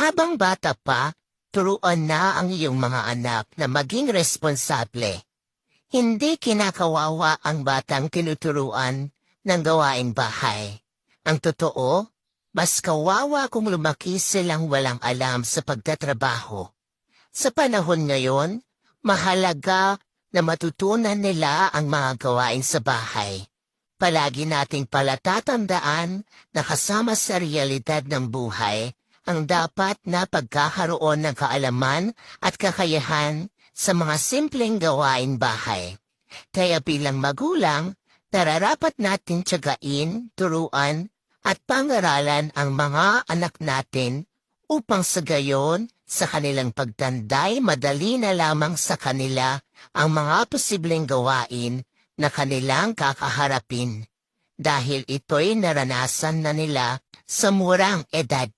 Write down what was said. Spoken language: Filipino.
Habang bata pa, turuan na ang iyong mga anak na maging responsable. Hindi kinakawawa ang batang tinuturuan ng gawaing bahay. Ang totoo, mas kawawa kung lumaki silang walang alam sa pagtatrabaho. Sa panahon ngayon, mahalaga na matutunan nila ang mga gawain sa bahay. Palagi nating palatatandaan na kasama sa realidad ng buhay ang dapat na pagkakaroon ng kaalaman at kakayahan sa mga simpleng gawain bahay. Kaya bilang magulang, nararapat natin tiyagain, turuan at pangaralan ang mga anak natin upang sa gayon sa kanilang pagtanday madali na lamang sa kanila ang mga posibleng gawain na kanilang kakaharapin dahil ito'y naranasan na nila sa murang edad.